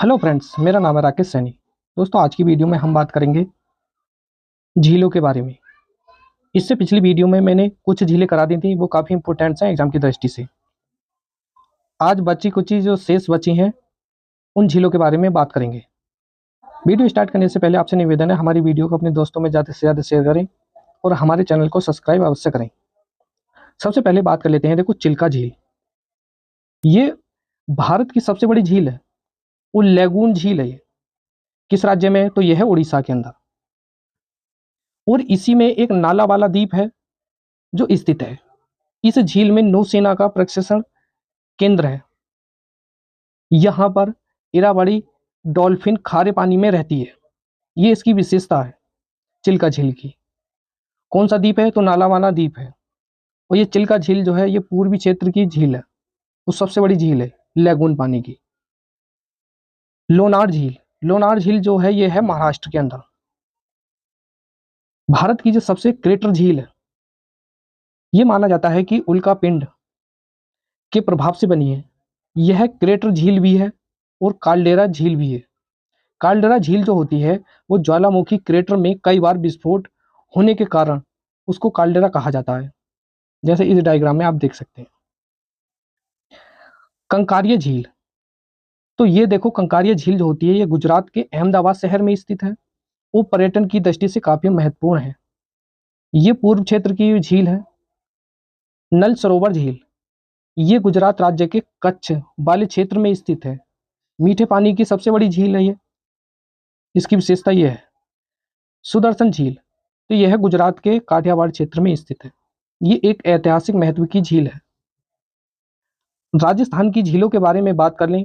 Hello friends, मेरा नाम है राकेश सैनी। दोस्तों, आज की वीडियो में हम बात करेंगे झीलों के बारे में। इससे पिछली वीडियो में मैंने कुछ झीलें करा दी थी, वो काफ़ी इंपॉर्टेंट हैं एग्जाम की दृष्टि से। आज बची कुची जो शेष बची हैं उन झीलों के बारे में बात करेंगे। वीडियो स्टार्ट करने से पहले आपसे निवेदन है, हमारी वीडियो को अपने दोस्तों में ज़्यादा से ज़्यादा शेयर करें और हमारे चैनल को सब्सक्राइब अवश्य करें। सबसे पहले बात कर लेते हैं, देखो चिल्का झील। ये भारत की सबसे बड़ी झील है। वो लेगून झील है। ये किस राज्य में है? तो यह है उड़ीसा के अंदर। और इसी में एक नाला वाला द्वीप है जो स्थित है। इस झील में नौसेना का प्रशिक्षण केंद्र है। यहाँ पर इरावदी डॉल्फिन खारे पानी में रहती है। ये इसकी विशेषता है चिल्का झील की। कौन सा द्वीप है? तो नालावाना द्वीप है। और ये चिल्का झील जो है ये पूर्वी क्षेत्र की झील है। वो सबसे बड़ी झील है लेगून पानी की। लोनार झील। लोनार झील जो है ये है महाराष्ट्र के अंदर। भारत की जो सबसे क्रेटर झील है, ये माना जाता है कि उल्का पिंड के प्रभाव से बनी है। यह क्रेटर झील भी है और काल्डेरा झील भी है। काल्डेरा झील जो होती है वो ज्वालामुखी क्रेटर में कई बार विस्फोट होने के कारण उसको काल्डेरा कहा जाता है, जैसे इस डायग्राम में आप देख सकते हैं। कंकारिया झील। तो ये देखो, कंकारिया झील जो होती है ये गुजरात के अहमदाबाद शहर में स्थित है। वो पर्यटन की दृष्टि से काफी महत्वपूर्ण है। ये पूर्व क्षेत्र की झील है। नल सरोवर झील। ये गुजरात राज्य के कच्छ वाले क्षेत्र में स्थित है। मीठे पानी की सबसे बड़ी झील है ये। इसकी विशेषता ये है। सुदर्शन झील। तो यह गुजरात के काठियावाड़ क्षेत्र में स्थित है। ये एक ऐतिहासिक महत्व की झील है। राजस्थान की झीलों के बारे में बात कर लें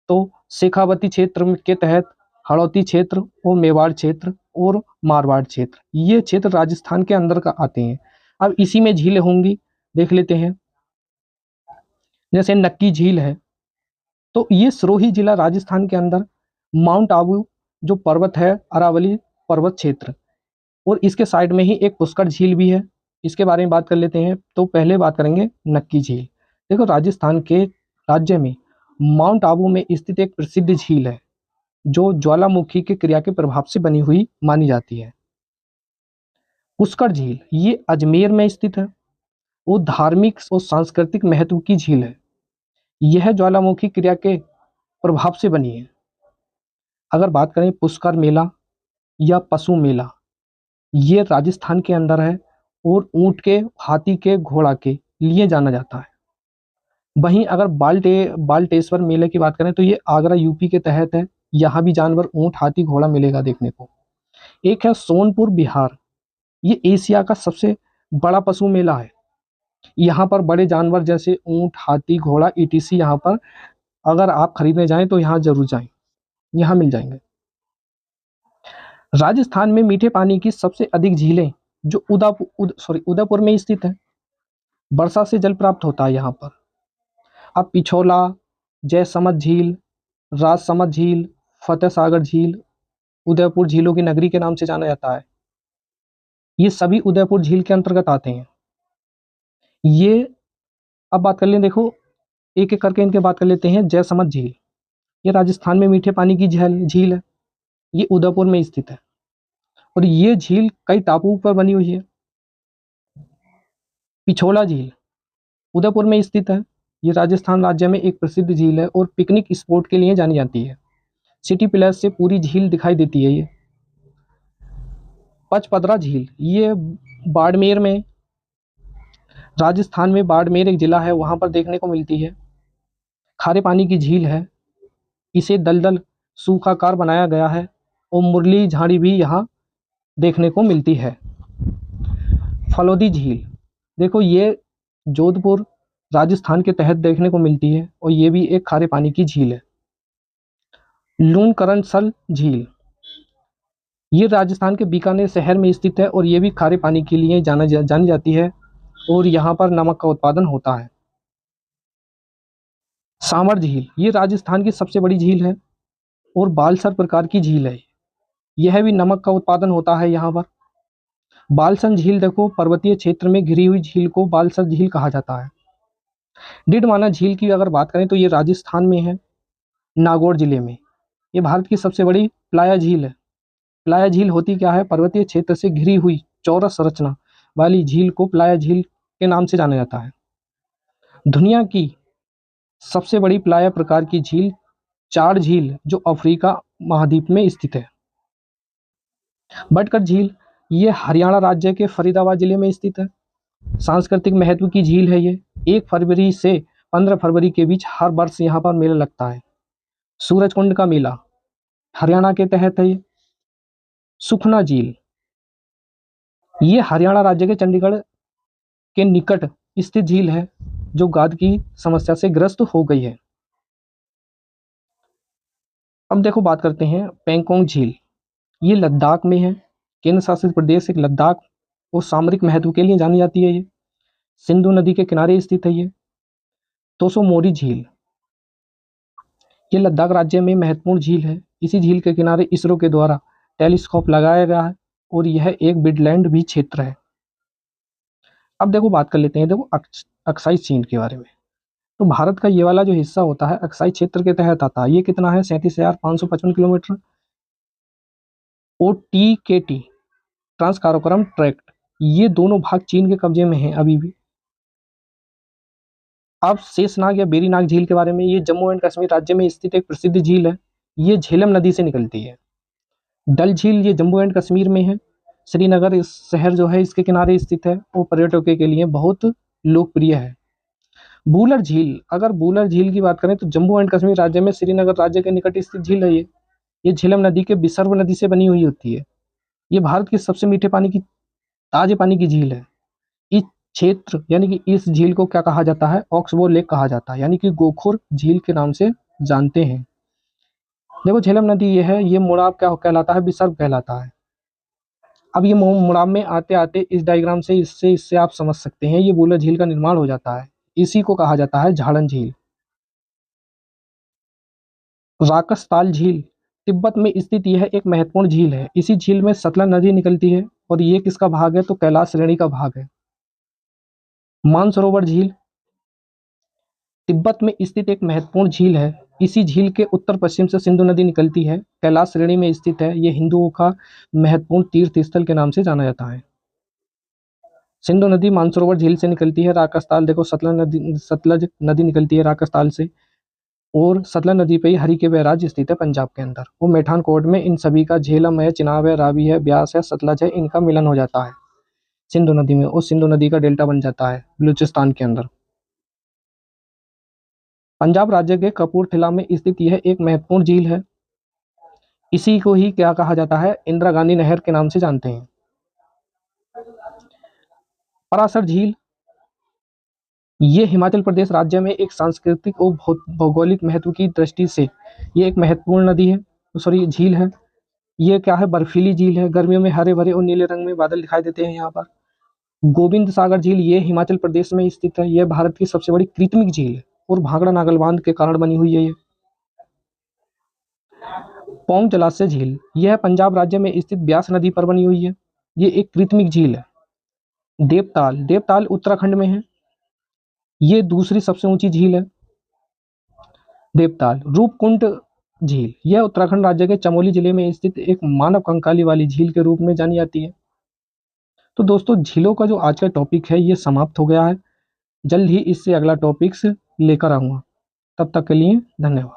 तो शेखावती क्षेत्र के तहत हड़ौती क्षेत्र और मेवाड़ क्षेत्र और मारवाड़ क्षेत्र, ये क्षेत्र राजस्थान के अंदर का आते हैं। अब इसी में झीलें होंगी, देख लेते हैं। जैसे नक्की झील है, तो ये सिरोही जिला राजस्थान के अंदर माउंट आबू जो पर्वत है, अरावली पर्वत क्षेत्र, और इसके साइड में ही एक पुष्कर झील भी है। इसके बारे में बात कर लेते हैं। तो पहले बात करेंगे नक्की झील। देखो, राजस्थान के राज्य में माउंट आबू में स्थित एक प्रसिद्ध झील है जो ज्वालामुखी के क्रिया के प्रभाव से बनी हुई मानी जाती है। पुष्कर झील ये अजमेर में स्थित है। वो धार्मिक और सांस्कृतिक महत्व की झील है। यह ज्वालामुखी क्रिया के प्रभाव से बनी है। अगर बात करें पुष्कर मेला या पशु मेला, ये राजस्थान के अंदर है और ऊंट के, हाथी के, घोड़ा के लिए जाना जाता है। वहीं अगर बाल्टेश्वर मेले की बात करें तो ये आगरा यूपी के तहत है। यहाँ भी जानवर ऊंट, हाथी, घोड़ा मिलेगा देखने को। एक है सोनपुर बिहार। ये एशिया का सबसे बड़ा पशु मेला है। यहाँ पर बड़े जानवर जैसे ऊंट, हाथी, घोड़ा ईटीसी यहाँ पर अगर आप खरीदने जाएं तो यहाँ जरूर जाएं, यहाँ मिल जाएंगे। राजस्थान में मीठे पानी की सबसे अधिक झीलें जो उदयपुर में स्थित है। वर्षा से जल प्राप्त होता है यहाँ पर। अब पिछोला, जयसमंद झील, राजसमंद झील, फतेह सागर झील उदयपुर झीलों की नगरी के नाम से जाना जाता है। ये सभी उदयपुर झील के अंतर्गत आते हैं। ये अब बात कर लें, देखो एक एक करके इनके बात कर लेते हैं। जयसमंद झील ये राजस्थान में मीठे पानी की झील है। ये उदयपुर में स्थित है और ये झील कई टापुओं पर बनी हुई है। पिछोला झील उदयपुर में स्थित है। ये राजस्थान राज्य में एक प्रसिद्ध झील है और पिकनिक स्पॉट के लिए जानी जाती है। सिटी प्लस से पूरी झील दिखाई देती है। ये पचपदरा झील ये बाड़मेर में, राजस्थान में बाड़मेर एक जिला है, वहां पर देखने को मिलती है। खारे पानी की झील है। इसे दलदल सूखाकार बनाया गया है और मुरली झाड़ी भी यहाँ देखने को मिलती है। फलोदी झील देखो, ये जोधपुर राजस्थान के तहत देखने को मिलती है और ये भी एक खारे पानी की झील है। लूणकरणसर झील ये राजस्थान के बीकानेर शहर में स्थित है और ये भी खारे पानी के लिए जानी जाती है और यहाँ पर नमक का उत्पादन होता है। सामर झील ये राजस्थान की सबसे बड़ी झील है और बालसर प्रकार की झील है। यह भी नमक का उत्पादन होता है यहाँ पर। बालसन झील देखो, पर्वतीय क्षेत्र में घिरी हुई झील को बालसर झील कहा जाता है। डिडवाना झील की अगर बात करें तो ये राजस्थान में है, नागौर जिले में। ये भारत की सबसे बड़ी प्लाया झील है। प्लाया झील होती क्या है? पर्वतीय क्षेत्र से घिरी हुई चौरस संरचना वाली झील को प्लाया झील के नाम से जाना जाता है। दुनिया की सबसे बड़ी प्लाया प्रकार की झील चार झील जो अफ्रीका महाद्वीप में स्थित है। बटकर झील ये हरियाणा राज्य के फरीदाबाद जिले में स्थित है। सांस्कृतिक महत्व की झील है ये। 1 फरवरी से 15 फरवरी के बीच हर वर्ष यहाँ पर मेला लगता है। सूरजकुंड का मेला हरियाणा के तहत है ये। सुखना झील ये हरियाणा राज्य के चंडीगढ़ के निकट स्थित झील है जो गाद की समस्या से ग्रस्त हो गई है। अब देखो बात करते हैं पेंगोंग झील। ये लद्दाख में है। केंद्र शासित प्रदेश एक लद्दाख और सामरिक महत्व के लिए जानी जाती है। ये सिंधु नदी के किनारे स्थित है। ये तोसो मोरी झील ये लद्दाख राज्य में महत्वपूर्ण झील है। इसी झील के किनारे इसरो के द्वारा टेलीस्कोप लगाया गया है और यह एक विडलैंड भी क्षेत्र है। अब देखो बात कर लेते हैं देखो अक्साई चीन के बारे में। तो भारत का ये वाला जो हिस्सा होता है अक्साई क्षेत्र के तहत आता है। ये कितना है? 37,555 kilometre. OTKT trans Karakoram tract ये दोनों भाग चीन के कब्जे में हैं अभी भी। अब शेषनाग या बेरीनाग झील के बारे में। ये जम्मू एंड कश्मीर राज्य में स्थित एक प्रसिद्ध झील है। ये झेलम नदी से निकलती है। डल झील ये जम्मू एंड कश्मीर में है। श्रीनगर इस शहर जो है इसके किनारे स्थित है और पर्यटकों के लिए बहुत लोकप्रिय है। बूलर झील, अगर बूलर झील की बात करें तो जम्मू एंड कश्मीर राज्य में श्रीनगर राज्य के निकट स्थित झील है। ये झेलम नदी के विसर्ग नदी से बनी हुई होती है। ये भारत की सबसे मीठे पानी की ताजे पानी की झील है। इस क्षेत्र यानी कि इस झील को क्या कहा जाता है? ऑक्सबो लेक कहा जाता है, यानी कि गोखुर झील के नाम से जानते हैं। देखो झेलम नदी ये है, ये मुड़ाब क्या कहलाता है? विसर्ग कहलाता है। अब ये मुड़ाब में आते आते इस डायग्राम से इससे आप समझ सकते हैं ये बूलर झील का निर्माण हो जाता है। इसी को कहा जाता है झाड़न झील। राकसताल झील तिब्बत में स्थित यह एक महत्वपूर्ण झील है। इसी झील में सतलज नदी निकलती है और ये किसका भाग है? तो कैलाश श्रेणी का भाग है। मानसरोवर झील तिब्बत में स्थित एक महत्वपूर्ण झील है। इसी झील के उत्तर पश्चिम से सिंधु नदी निकलती है। कैलाश श्रेणी में स्थित है। यह हिंदुओं का महत्वपूर्ण तीर्थ स्थल के नाम से जाना जाता है। सिंधु नदी मानसरोवर झील से निकलती है। राकसताल देखो सतलज नदी निकलती है राकसताल से और सतलज नदी पे ही हरि के बैराज स्थित है पंजाब के अंदर। वो मेठानकोट में इन सभी का झेलम है, चिनाब है, रावी है, ब्यास है, सतलज है, इनका मिलन हो जाता है सिंधु नदी में और सिंधु नदी का डेल्टा बन जाता है बलूचिस्तान के अंदर। पंजाब राज्य के कपूरथला में स्थित यह एक महत्वपूर्ण झील है। इसी को ही क्या कहा जाता है? इंदिरा गांधी नहर के नाम से जानते हैं। परासर झील ये हिमाचल प्रदेश राज्य में एक सांस्कृतिक और भौगोलिक महत्व की दृष्टि से ये एक महत्वपूर्ण नदी है, सॉरी झील है। ये क्या है? बर्फीली झील है। गर्मियों में हरे भरे और नीले रंग में बादल दिखाई देते हैं यहाँ पर। गोविंद सागर झील ये हिमाचल प्रदेश में स्थित है। यह भारत की सबसे बड़ी कृत्रिम झील है और भांगड़ा नागल बांध के कारण बनी हुई है। ये पौंग जलाशय झील यह पंजाब राज्य में स्थित ब्यास नदी पर बनी हुई है। ये एक कृत्रिम झील है। देवताल उत्तराखंड में है। ये दूसरी सबसे ऊंची झील है देवताल। रूपकुंड झील यह उत्तराखंड राज्य के चमोली जिले में स्थित एक मानव कंकाली वाली झील के रूप में जानी जाती है। तो दोस्तों झीलों का जो आज का टॉपिक है ये समाप्त हो गया है। जल्द ही इससे अगला टॉपिक्स लेकर आऊंगा। तब तक के लिए धन्यवाद।